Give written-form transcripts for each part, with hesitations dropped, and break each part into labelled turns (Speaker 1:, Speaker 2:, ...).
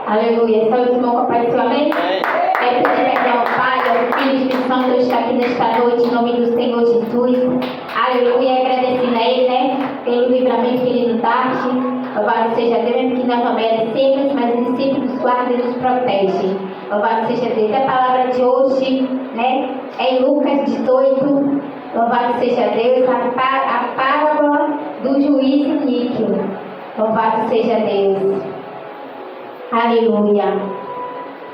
Speaker 1: Aleluia. Só o irmão compareceu, amém? Quero pedir perdão ao Pai, ao Filho e Espírito Santo, Deus está aqui nesta noite, em nome do Senhor Jesus. Aleluia. Agradecendo a Ele, né? Pelo livramento que Ele nos dá. Louvado seja Deus, mesmo que nós não merecemos, mas Ele sempre nos guarda e nos protege. Louvado seja Deus. A palavra de hoje, né? É em Lucas 18. Louvado seja Deus. A parábola do juiz iníquo. Louvado seja Deus. Aleluia.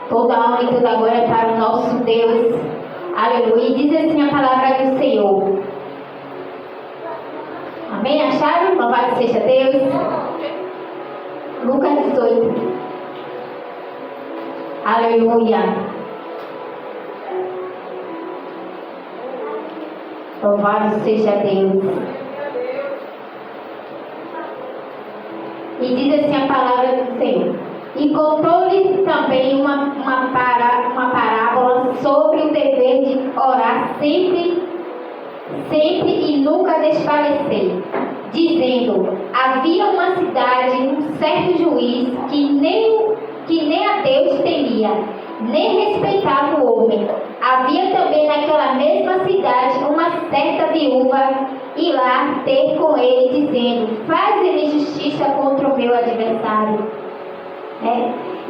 Speaker 1: Toda honra e toda glória para o nosso Deus. Aleluia. E diz assim a palavra do Senhor. Amém? Acharam? Louvado seja Deus. Lucas 18. Aleluia. Louvado seja Deus. E diz assim a palavra do Senhor. E contou-lhes também uma parábola sobre o dever de orar sempre e nunca desfalecer, dizendo: havia uma cidade, um certo juiz que nem a Deus temia, nem respeitava o homem. Havia também naquela mesma cidade uma certa viúva ir lá ter com ele, dizendo: faze-lhe justiça contra o meu adversário.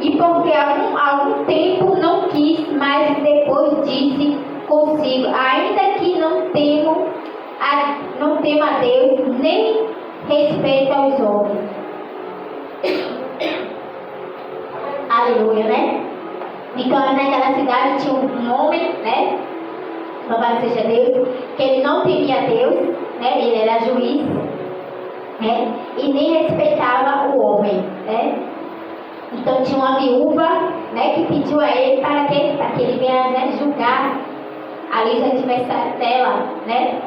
Speaker 1: E porque algum tempo não quis, mas depois disse consigo: ainda que não temo a Deus, nem respeito aos homens. Aleluia, né? Então naquela cidade tinha um homem, né? Louvado seja Deus, que ele não temia Deus, né? Ele era juiz, né? E nem respeitava o homem, né? Então tinha uma viúva, né, que pediu a ele para que ele venha, né, julgar ali os adversários dela, né?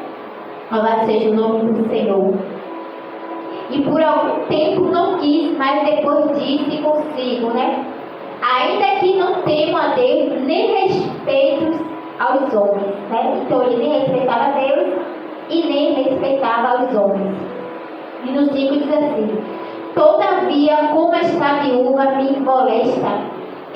Speaker 1: Louvado seja o nome do Senhor. E por algum tempo não quis, mas depois disse consigo, né? Ainda que não temo a Deus, nem respeito aos homens, né? Então ele nem respeitava a Deus e nem respeitava os homens. E no 5 diz assim: todavia, como esta viúva me molesta,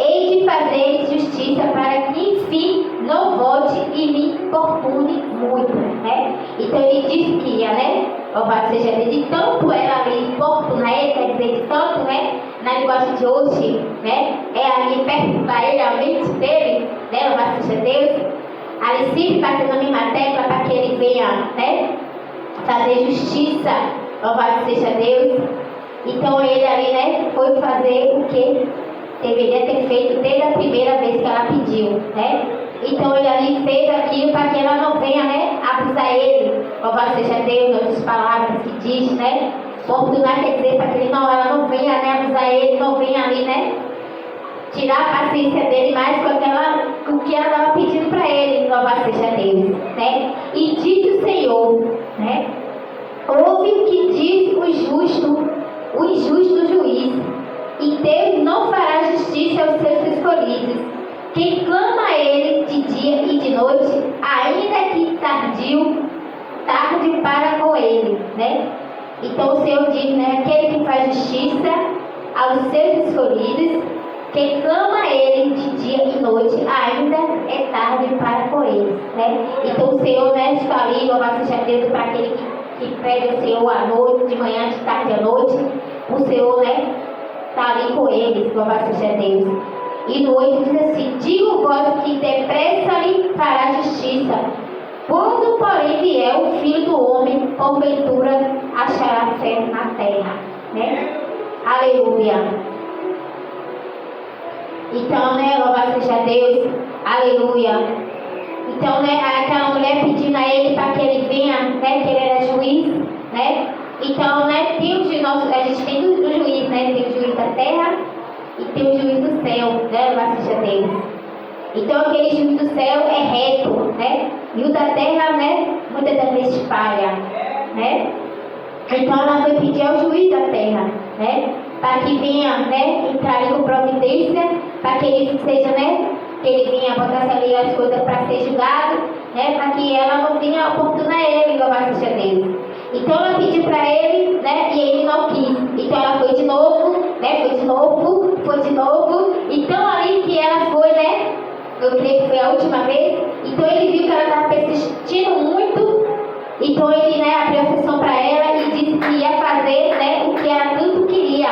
Speaker 1: hei de fazer justiça para que, enfim, não volte e me importune muito, né? Então ele disse que ia, né? Louvado seja Deus, de tanto ela ali importuna ele, quer dizer, de tanto, né? Na linguagem de hoje, né? É ali perturbar ele, a mente dele, né? Louvado seja Deus. Ali sempre batendo a mesma tecla para que ele venha, né? Fazer justiça, louvado seja Deus. Então ele ali, né, foi fazer o que deveria ter feito desde a primeira vez que ela pediu, né? Então ele ali fez aquilo para que ela não venha, né, abusar ele. Louvado seja Deus, outras palavras que diz, né? Oportunar quer dizer para que ela não venha, né, abusar ele, não venha ali, né, tirar a paciência dele mais com o que ela estava pedindo para ele. Louvado seja Deus, né? E disse o Senhor, né? Ouve o que diz o injusto juiz, e Deus não fará justiça aos seus escolhidos. Quem clama a ele de dia e de noite, ainda que tarde para com ele, né? Então o Senhor diz, né? Aquele que faz justiça aos seus escolhidos, quem clama a ele de dia e noite, ainda é tarde para com eles, né? Então o Senhor, né, está ali, louvado seja Deus, para aquele que pede ao Senhor à noite, de manhã, de tarde à noite. O Senhor, né, está ali com eles, louvado seja Deus. E no 8 diz assim: digo-vos que depressa lhe fará justiça. Quando, porém, vier o Filho do Homem, porventura achará fé na terra, né? Aleluia. Então, né, louvado seja Deus, aleluia. Então, né, aquela mulher pedindo a ele para que ele venha, né, que ele era juiz, né? Então, né, a gente tem o juiz, né? Tem o juiz da terra e tem o juiz do céu, né? Louvado seja Deus. Então, aquele juiz do céu é reto, né? E o da terra, né, muitas das vezes falha, né? Então, ela foi pedir ao juiz da terra, né? Para que venha, né, entrar ali com providência, para que ele seja, né, que ele venha botar ali as coisas para ser julgado, né, para que ela não venha oportunar ele, louvado seja Deus. Então ela pediu para ele, né, e ele não quis. Então ela foi de novo, né, foi de novo, da última vez. Então ele viu que ela estava persistindo muito. Então ele, né, abriu a sessão para ela e disse que ia fazer, né, o que ela tanto queria,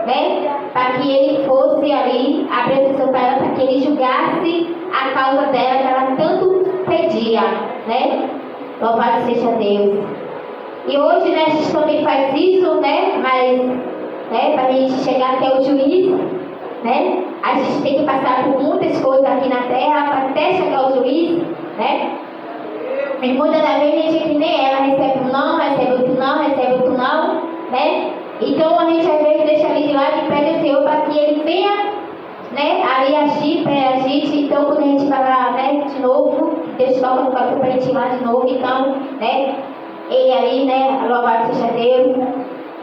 Speaker 1: né, para que ele fosse ali, abriu a sessão para ela, para que ele julgasse a causa dela que ela tanto pedia, né? Louvado seja Deus. E hoje, né, a gente também faz isso, né, mas, né, para a gente chegar até o juiz, né, a gente tem que passar por muitas coisas aqui na terra até chegar ao juiz, né? E muitas das vezes a gente é que nem ela, recebe um não, recebe outro não, recebe outro não, né? Então a gente às vezes deixa ali de lado e pede ao Senhor para que Ele venha, né, ali agir para a gente. Então quando a gente vai lá, né, de novo, Deus toca no coração para a gente ir lá de novo, então, né, Ele ali, né, louvado seja Deus,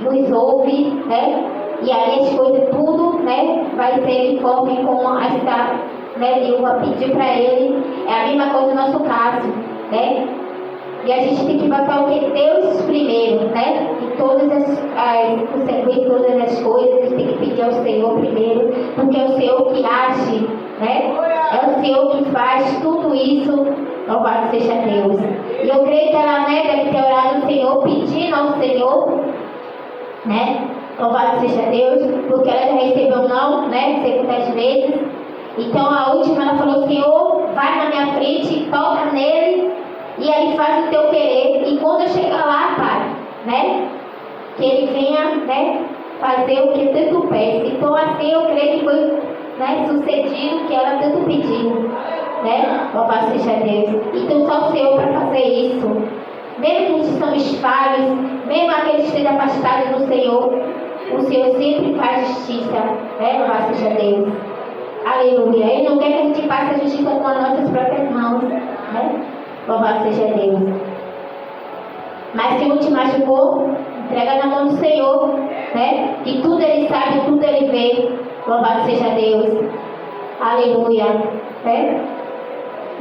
Speaker 1: nos ouve, né? E aí as coisas tudo, né, vai ser conforme como a está, né, Dilma pediu para Ele. É a mesma coisa no nosso caso, né? E a gente tem que botar o que? Deus primeiro, né? E todas as consequências, todas as coisas, a gente tem que pedir ao Senhor primeiro, porque é o Senhor que age, né? É o Senhor que faz tudo isso, louvado seja Deus. E eu creio que ela, né, deve ter orado ao Senhor, pedindo ao Senhor, né? Louvado seja Deus, porque ela já recebeu não, né? Segundas vezes. Então a última ela falou: Senhor, vai na minha frente, toca nele, e aí faz o teu querer. E quando eu chegar lá, Pai, né, que ele venha, né, fazer o que tanto pede. Então assim eu creio que foi, né, sucedido o que ela tanto pediu, né? Louvado seja Deus. Então só o Senhor para fazer isso. Mesmo que a gente somos falhos, mesmo aqueles que estejam afastados do Senhor, o Senhor sempre faz justiça, né? Louvado seja Deus. Aleluia. Ele não quer que a gente passe a justiça com as nossas próprias mãos, né? Louvado seja Deus. Mas se um te machucou, entrega na mão do Senhor, né? Que tudo Ele sabe, tudo Ele vê. Louvado seja Deus. Aleluia. Né?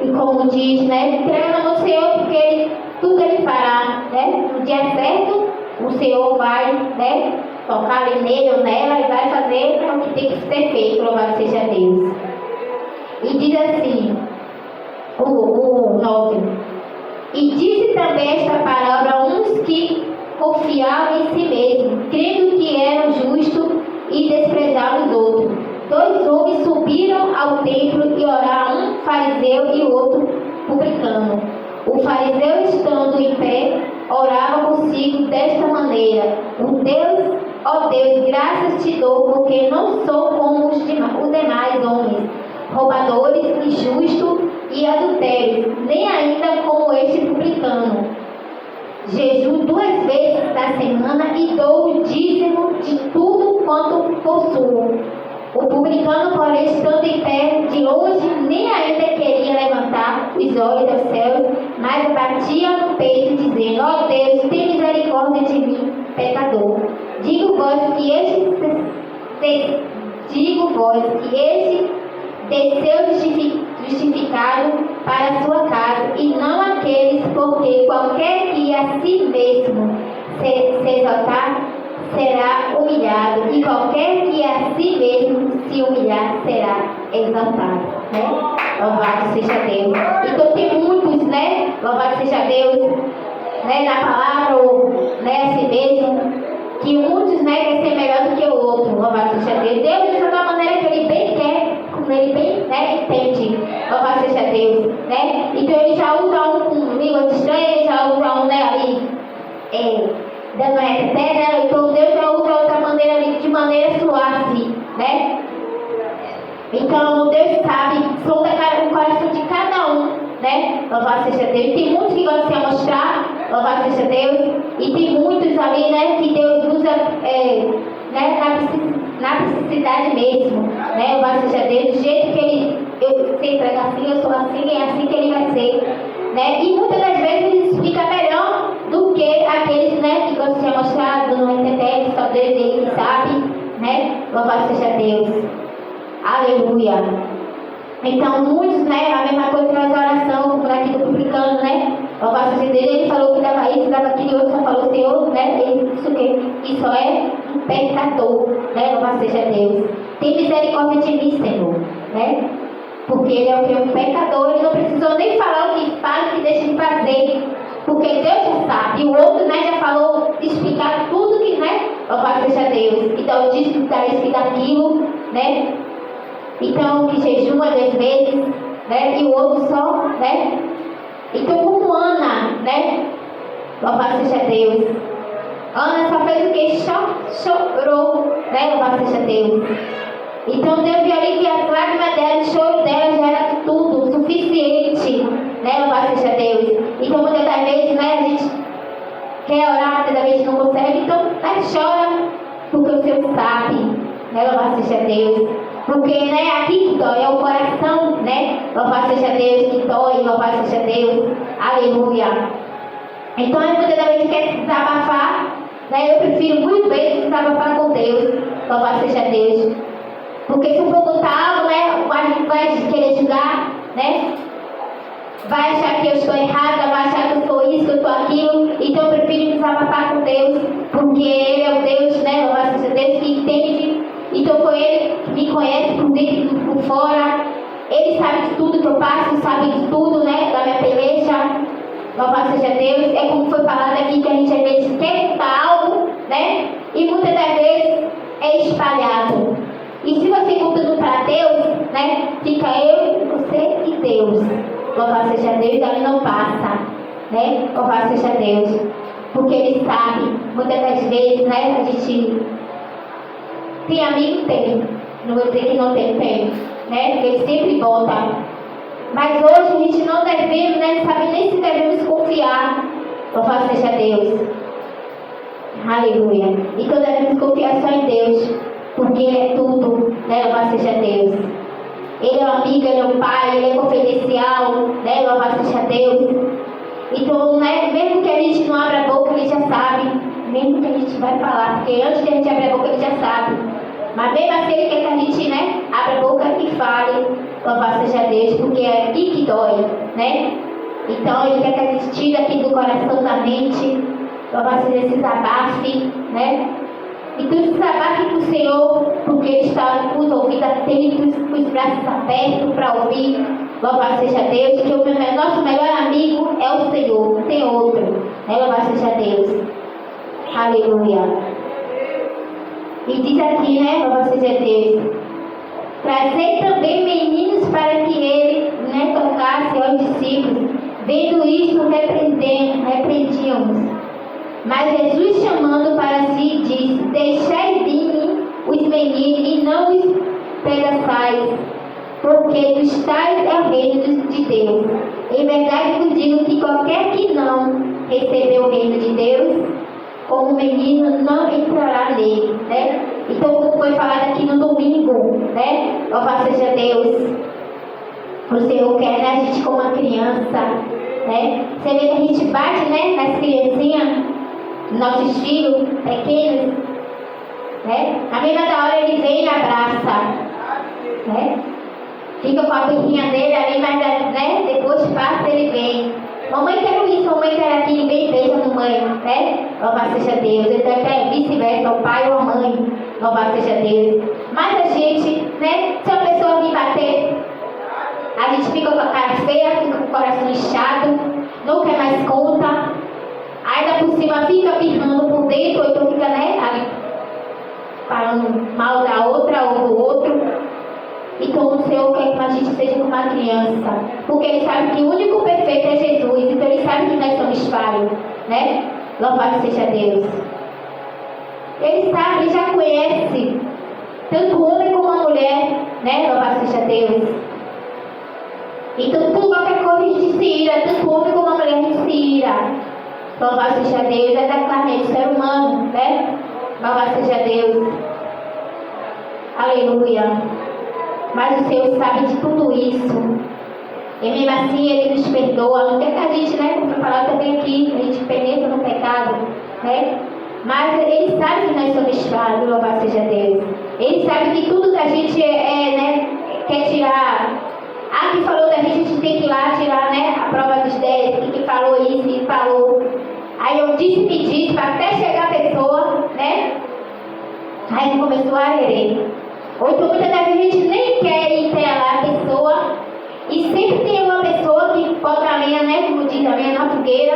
Speaker 1: E como diz, né? Entrega na mão do Senhor, porque tudo Ele fará, né? No dia certo, o Senhor vai, né, tocar ali nele ou nela e vai fazer o que tem que ser feito. Louvado seja Deus. E diz assim, o 9: E disse também esta palavra a uns que confiavam em si mesmos, crendo que eram justos e desprezavam os outros. 2 homens subiram ao templo e oraram, um fariseu e o outro publicano. O fariseu, estando em pé, orava consigo desta maneira: Ó Deus, graças te dou, porque não sou como os demais homens, roubadores, injustos e adultérios, nem ainda como este publicano. Jejuo 2 vezes na semana e dou o dízimo de tudo quanto possuo. O publicano, porém, estando em pé de longe, nem ainda queria levantar os olhos aos céus, mas batia no peito, dizendo: Ó Deus, tem misericórdia de mim, pecador. Digo vós que este desceu justificado para a sua casa, e não aqueles, porque qualquer que a si mesmo se exaltar será humilhado, e qualquer que a si mesmo se humilhar será exaltado, né? Louvado seja Deus. Então tem muitos, né? Louvado seja Deus, né? Na palavra, ou, né, a si mesmo, que muitos, né, quer ser melhor do que o outro. Louvado seja Deus. Deus usa da maneira que Ele bem quer, como Ele bem, né, entende. Louvado seja Deus, né? Então Ele já usa um com línguas estranhas, Ele já usa um, né, ali, dando reteté, né? Então Deus já usa outra maneira ali, de maneira suave, né? Então Deus sabe, sonda o coração de cada um, né? Louvado seja Deus. Tem muitos que gostam de se mostrar, louvado seja Deus, e tem muitos ali, né, que Deus usa, né, na necessidade mesmo, né? Louvado seja Deus, do jeito que eu sei pregar assim, eu sou assim, é assim que Ele vai ser, né? E muitas das vezes fica melhor do que aqueles, né, que gostam de se mostrar, dando reteté, só Deus Ele sabe, né? Louvado seja Deus. Aleluia. Então muitos, né, a mesma coisa que as orações, como daqui do publicano, né? Louvado seja Deus, ele falou que dava isso, dava aquilo, outro só falou: Senhor, né? Isso é um pecador, né? Louvado seja Deus. Tem misericórdia de mim, Senhor, né? Porque ele é o que? Um pecador. Ele não precisou nem falar o que faz, o que deixa de fazer. Porque Deus já sabe. E o outro, né, já falou, explicar tudo que, né? Louvado seja Deus. Então, diz que dá isso e daquilo, né? Então, que jejuma 2 vezes, né? E o outro só, né? Então, como Ana, né? Louvado seja Deus. Ana só fez o que? Chorou, né? Louvado seja Deus. Então Deus viu ali que as lágrimas dela, o choro dela já era tudo, o suficiente, né? Louvado seja Deus. Então muitas das vezes, né, a gente quer orar, muitas das vezes não consegue, então, né, chora, porque o Senhor sabe, né? Louvado seja Deus. Porque, né, aqui que dói é o coração, né? Louvado seja Deus, que dói, louvado seja Deus. Aleluia. Então, muitas das vezes quer se desabafar, né? Eu prefiro muito vezes desabafar com Deus, louvado seja Deus. Porque se eu for contar algo, né, a gente vai querer julgar, né? Vai achar que eu estou errada, vai achar que eu sou isso, que eu estou aquilo. Então eu prefiro desabafar com Deus, porque Ele é o Deus, né? Louvado seja Deus, que entende. Então foi Ele que me conhece por dentro e por fora. Ele sabe de tudo que eu passo, sabe de tudo, né? Da minha peleja. Louvado seja Deus. É como foi falado aqui, que a gente às vezes quer contar algo, né? E muitas das vezes é espalhado. E se você conta tudo para Deus, né? Fica eu, você e Deus. Louvado seja Deus, e ali não passa, né? Louvado seja Deus. Porque Ele sabe, muitas das vezes, né? A gente tem amigo, tem. Não vou dizer que não tem, tem. Né? Porque Ele sempre volta. Mas hoje a gente não devemos, né? Não sabe nem se devemos confiar. Louvado seja Deus. Aleluia. Então devemos confiar só em Deus. Porque Ele é tudo, né? Louvado seja Deus. Ele é o amigo, Ele é o pai, Ele é confidencial, né? Louvado seja Deus. Então, né? Mesmo que a gente não abra a boca, Ele já sabe. Mesmo que a gente vai falar, porque antes de a gente abrir a boca, Ele já sabe. Mas mesmo assim, Ele quer que a gente, né? Abra a boca e fale. Louvado seja Deus, porque é aqui que dói, né? Então, Ele quer que a gente tire aqui do coração, da mente. Louvado seja esse desabafe, né? Então, se desabafe com o Senhor, porque Ele está com os ouvidos atentos, com os braços abertos para ouvir. Louvado seja Deus, que o nosso melhor amigo é o Senhor, não tem outro. Né? Louvado seja Deus. Aleluia. E diz aqui, né? Louvado seja Deus. Trazei também meninos para que Ele, né, tocasse aos discípulos. Vendo isto, repreendíamos. Mas Jesus, chamando para si, disse: deixai vir os meninos e não os pedaçais, porque dos tais é o reino de Deus. Em verdade vos digo que qualquer que não recebeu o reino de Deus, como menino, não entrará nele, né? Então, como foi falado aqui no domingo, né? Louvado seja Deus. O Senhor quer, né, a gente como uma criança, né? Você vê que a gente bate, né, nas criancinhas, nossos filhos pequenos, né? Na mesma da hora ele vem e abraça, né? Fica com a birrinha dele ali, mas, né, depois passa, ele vem. Mamãe quer isso, mamãe quer aquilo, vem e beija a mamãe, né? Louvado seja Deus. Então é vice-versa, o pai ou a mãe, louvado seja Deus. Mas a gente, né, se uma pessoa vir bater, a gente fica com a cara feia, fica com o coração inchado, não quer mais conta. Ainda por cima fica birrando por dentro, ou então fica, né, ali, falando mal da outra ou do outro. Então o Senhor quer que a gente seja como uma criança, porque Ele sabe que o único perfeito é Jesus, então Ele sabe que nós somos falhos, né? Louvado seja Deus. Ele sabe, Ele já conhece tanto o homem como a mulher, né? Louvado seja Deus. Então, por qualquer coisa a gente se ira, tanto o homem como a mulher a gente se ira. Louvado seja Deus, é da carne, é do ser humano, né? Louvado seja Deus. Aleluia. Mas o Senhor sabe de tudo isso. E mesmo assim Ele nos perdoa. Não quer que a gente, né, como foi falado também aqui, a gente penetra no pecado, né? Mas Ele sabe que nós somos falhos, louvado seja Deus. Ele sabe que tudo que a gente né, quer tirar. Ah, que falou da gente, a gente tem que ir lá tirar, né, a prova dos 10, que falou isso e falou. Aí eu disse, para até chegar a pessoa, né? Aí começou a arerê. Ou então muitas vezes a gente nem quer ir até lá a pessoa, bota a lenha, né, como diz, a lenha na fogueira,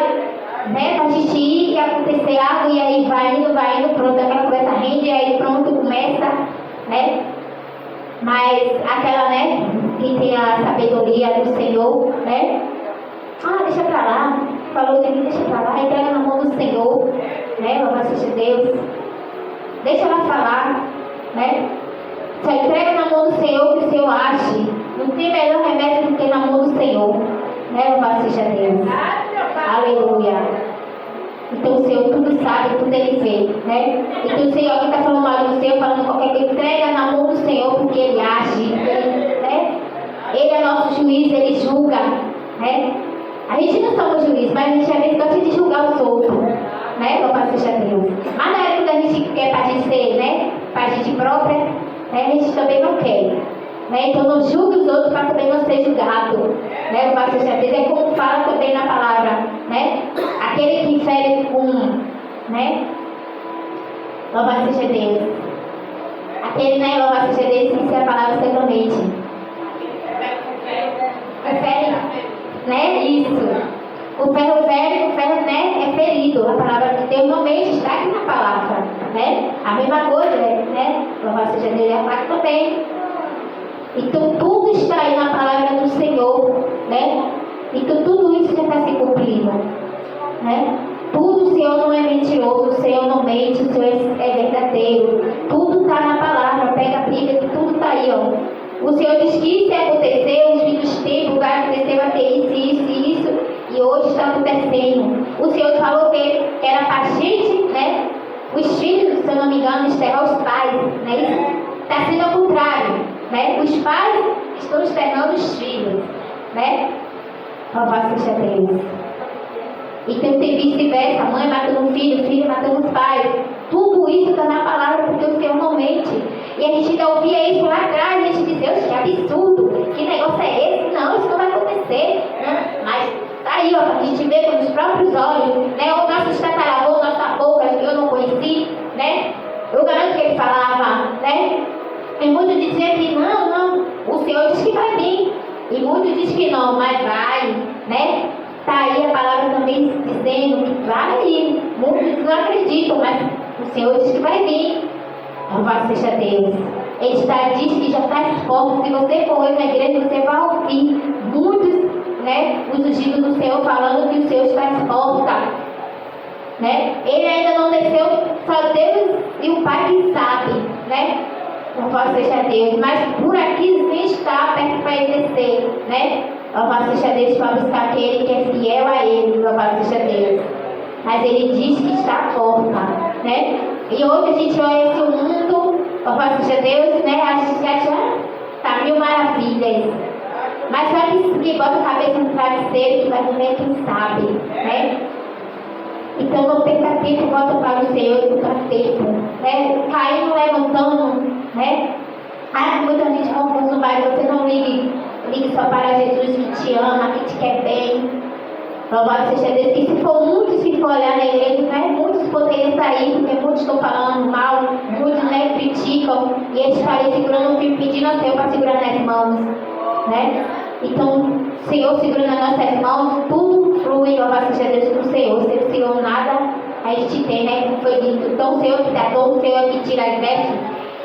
Speaker 1: né, pra gente ir e acontecer algo, e aí vai indo, pronto, aquela conversa rende, e aí pronto, começa, né, mas aquela, né, que tem a sabedoria do Senhor, né, deixa pra lá, falou de mim, deixa pra lá, entrega na mão do Senhor, né, louvado seja Deus, deixa ela falar, né, só entrega na mão do Senhor que o Senhor ache, não tem melhor remédio do que na mão do Senhor, né, louvado seja Deus, aleluia. Então o Senhor tudo sabe, tudo Ele vê, né? Então o Senhor que está falando mal do Senhor, falando qualquer coisa, entrega na mão do Senhor, porque Ele age, né? Ele é nosso juiz, Ele julga, né? A gente não somos juiz, mas a gente às vezes gosta de julgar os outros, né? Louvado seja Deus. Mas na hora que a gente quer para a gente ser, né? Para a gente própria, né? A gente também não quer. Né? Então não julgue os outros para também não ser julgado, né? Louvado seja Deus. É como fala também na palavra, né? Aquele que fere um, né? Louvado seja Deus. Aquele, né? Louvado seja Deus, sem ser a palavra certamente. Prefere, né? Isso. O ferro fere, né? É ferido. A palavra de Deus normalmente está aqui na palavra, né? A mesma coisa, né? Louvado seja Deus, é a faca também. Então tudo está aí na palavra do Senhor, né? Então tudo isso já está se cumprindo, né? Tudo o Senhor não é mentiroso, o Senhor não mente, o Senhor é verdadeiro. Tudo está na palavra, pega a Bíblia, que tudo está aí, ó. O Senhor diz que isso aconteceu, os fins dos tempos, vai acontecer, vai ter isso, e hoje está acontecendo. O Senhor falou que era para a gente, né? Os filhos, se eu não me engano, enterrar os pais, né? Isso está sendo ao contrário. Né? Os pais estão externando os filhos, né? Louvado seja Deus. Então tem vice-versa, a mãe matando o filho matando os pais. Tudo isso está na palavra, porque o Senhor não mente. E a gente ainda ouvia isso lá atrás, a gente dizia, que absurdo, que negócio é esse? Não, isso não vai acontecer. Mas tá aí, ó, a gente vê com os próprios olhos, né? O nosso tataravô, nossa boca, que eu não conheci, né? Eu garanto que ele falava, né? E muitos diziam que não, o Senhor diz que vai vir. E muitos dizem que não, mas vai, né? Está aí a palavra também dizendo que vai vir. Muitos não acreditam, mas o Senhor diz que vai vir. Louvado seja Deus. Ele diz que já está exposto. Se você for na igreja, você vai ouvir muitos, né? Os ungidos do Senhor falando que o Senhor está exposto. Né? Ele ainda não desceu, só Deus e o Pai que sabe, né? Louvado seja Deus, mas por aqui sim está perto para ele descer, né? Louvado seja Deus para buscar aquele que é fiel a ele, louvado seja Deus. Mas ele diz que está à porta, né? E hoje a gente olha esse mundo, louvado seja Deus, né? A gente acha, tá mil maravilhas. Mas só que bota a cabeça no travesseiro, que vai dormir quem sabe, né? Então não perca tempo, volta para o Senhor e busca tempo, né? Caindo, levantando, né? Muita gente confusa, mas você não ligue só para Jesus que te ama, que te quer bem. Louvado seja Deus. E se for muitos que for olhar na igreja, né? Muitos poderiam sair, porque muitos estão falando mal, muitos, né, criticam, e eles estarem segurando o filho, pedindo ao Senhor para segurar nas mãos, né? Então, o Senhor segurando nas nossas mãos, tudo flui, louvado seja Deus com o Senhor. Sem o Senhor nada a gente tem, né? Como foi dito. Então o Senhor que dá dom, o Senhor que tira as vestes,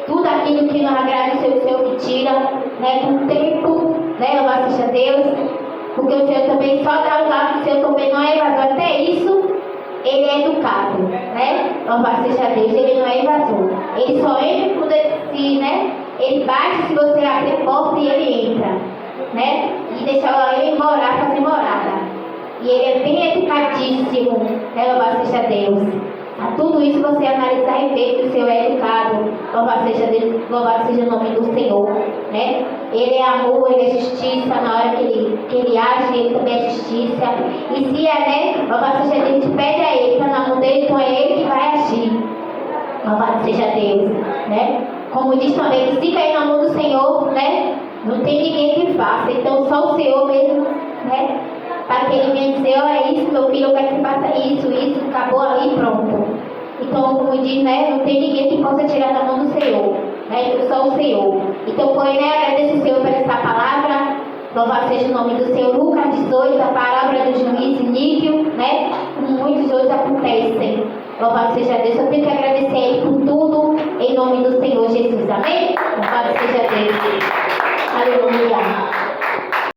Speaker 1: tudo aquilo que não agrada o Senhor que tira, né? Com o tempo, né? Louvado seja Deus. Porque o Senhor também só dá o lado, o Senhor também não é evasor. Até isso, ele é educado, né? Louvado seja Deus, ele não é evasor. Ele só entra quando ele, né? Ele bate se você abrir a porta e ele entra, né? E deixa ele morar, fazer morada. E ele é bem educadíssimo, né? Louvado seja Deus. A tudo isso você analisar e ver que o Senhor é educado. Louvado seja Deus, louvado seja o nome do Senhor, né? Ele é amor, ele é justiça. Na hora que ele age, ele também é justiça. E se é, né? Louvado seja Deus, a gente pede a ele, está na mão dele, então é ele que vai agir. Louvado seja Deus, né? Como diz também, que fica aí na mão do Senhor, né? Não tem ninguém que faça, então só o Senhor mesmo, né? Para que ele venha dizer, olha isso, meu filho, eu quero que faça isso, acabou ali, pronto. Então, como diz, né? Não tem ninguém que possa tirar da mão do Senhor, né? Só o Senhor. Então, foi, né? Agradeço o Senhor por essa palavra. Louvado seja o nome do Senhor. Lucas 18, a palavra do juiz Níquel, né? Como muitos hoje acontecem. Louvado seja Deus. Eu tenho que agradecer a Ele por tudo, em nome do Senhor Jesus. Amém? Louvado seja Deus.